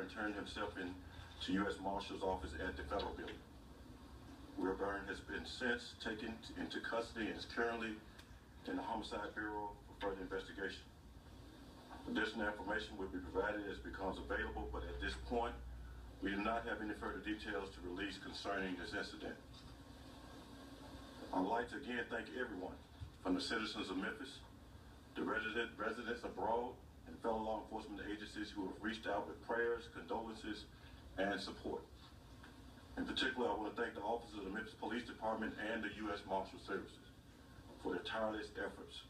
Wilbourne turned himself in to U.S. Marshal's office at the Federal Building. Wilbourne has been since taken into custody and is currently in the Homicide Bureau for further investigation. Additional information will be provided as it becomes available, but at this point, we do not have any further details to release concerning this incident. I would like to again thank everyone, from the citizens of Memphis, the residents abroad, and fellow law enforcement agencies who have reached out with prayers, condolences, and support. In particular, I want to thank the officers of the Memphis Police Department and the U.S. Marshal Services for their tireless efforts.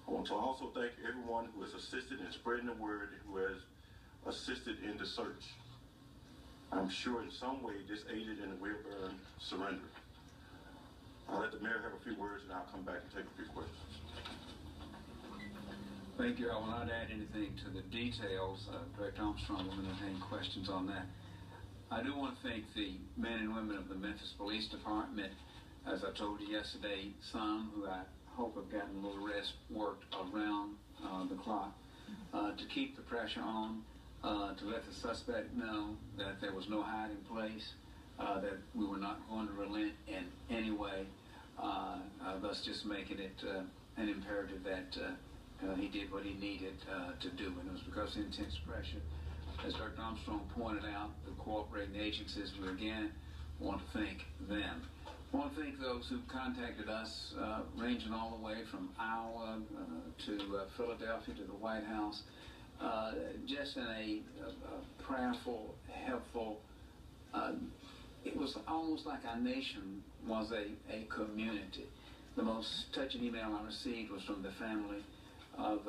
I want to also thank everyone who has assisted in spreading the word and who has assisted in the search. I'm sure in some way this aided in the Wilbourne surrender. I'll let the mayor have a few words and I'll come back and take a few questions. Thank you. I will not add anything to the details. Director Armstrong will entertain questions on that. I do want to thank the men and women of the Memphis Police Department. As I told you yesterday, some who I hope have gotten a little rest worked around the clock to keep the pressure on, to let the suspect know that there was no hiding place, that we were not going to relent in any way, thus just making it an imperative that he did what he needed to do, and it was because of intense pressure. As Dr. Armstrong pointed out, the cooperating agencies, we again want to thank them. I want to thank those who contacted us, ranging all the way from Iowa to Philadelphia to the White House, just in a prayerful, helpful, it was almost like our nation was a community. The most touching email I received was from the family of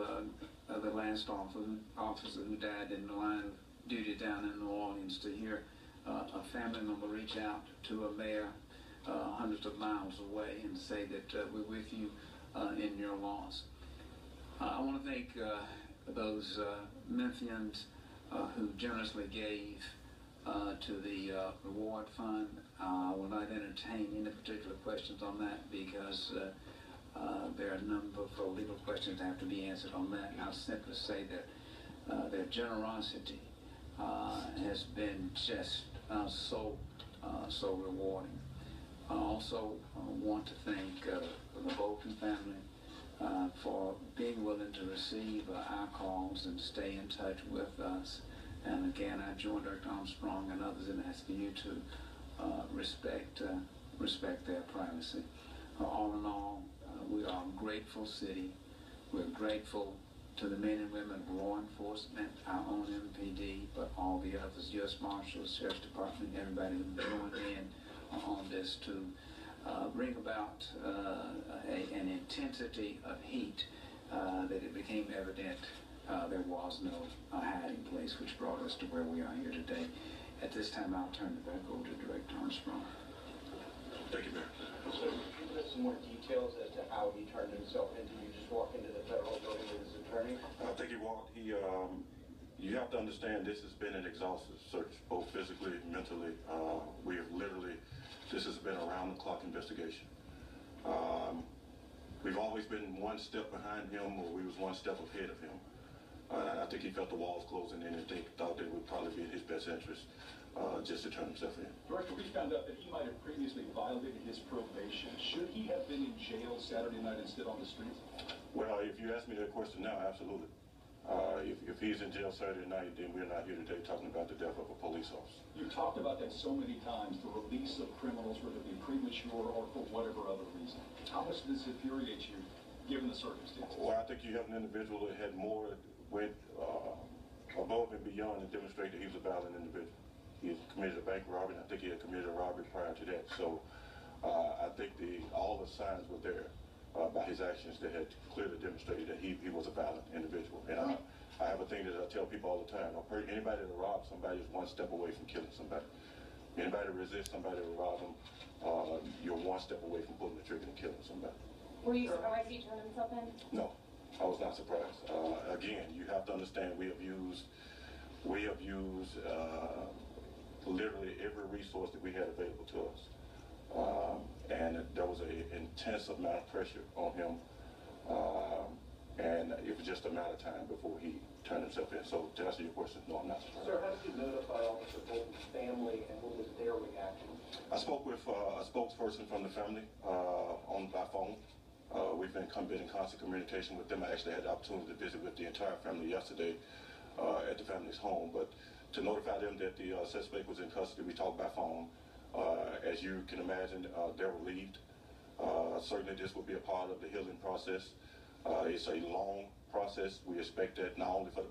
the last officer who died in the line of duty down in New Orleans, to hear a family member reach out to a mayor hundreds of miles away and say that we're with you in your loss. I want to thank those Memphians who generously gave to the reward fund. I will not entertain any particular questions on that because there are a number of legal questions that have to be answered on that. And I'll simply say that their generosity has been just so rewarding. I also want to thank the Bolton family for being willing to receive our calls and stay in touch with us. And again, I join Dr. Armstrong and others in asking you to respect their privacy. All in all, we are a grateful city. We're grateful to the men and women of law enforcement, our own MPD, but all the others, U.S. Marshals, Sheriff's Department, everybody who's going in on this to bring about an intensity of heat that it became evident there was no hiding place, which brought us to where we are here today. At this time, I'll turn it back over to Director Armstrong. Thank you, Mayor. So, can you give us some more details as to how he turned himself in? Did you just walk into the federal building with his attorney? I think he walked. You have to understand this has been an exhaustive search, both physically and mentally. We have literally, this has been a round-the-clock investigation. We've always been one step behind him, or we was one step ahead of him. I think he felt the walls closing in and thought that it would probably be in his best interest just to turn himself in. Director, we found out that he might have previously violated his probation. Should he have been in jail Saturday night instead on the streets? Well, if you ask me that question now, absolutely. If he's in jail Saturday night, then we're not here today talking about the death of a police officer. You talked about that so many times, the release of criminals, whether it be premature or for whatever other reason. How much does this infuriate you, given the circumstances? Well, I think you have an individual that had more, went above and beyond to demonstrate that he was a violent individual. He had committed a bank robbery, and I think he had committed a robbery prior to that. So I think all the signs were there by his actions that had clearly demonstrated that he was a violent individual. And I have a thing that I tell people all the time. Anybody that robs somebody is one step away from killing somebody. Anybody that resists somebody that rob them, you're one step away from pulling the trigger and killing somebody. Were you surprised he turned himself in? No, I was not surprised. Again, you have to understand we have used literally every resource that we had available to us. And there was an intense amount of pressure on him, and it was just a matter of time before he turned himself in. So to answer your question, no, I'm not surprised. Sir, how did you notify Officer Bolton's family, and what was their reaction? I spoke with a spokesperson from the family by phone. We've been in constant communication with them. I actually had the opportunity to visit with the entire family yesterday at the family's home. But to notify them that the suspect was in custody, we talked by phone. As you can imagine, they're relieved. Certainly this will be a part of the healing process. It's a long process. We expect that not only for the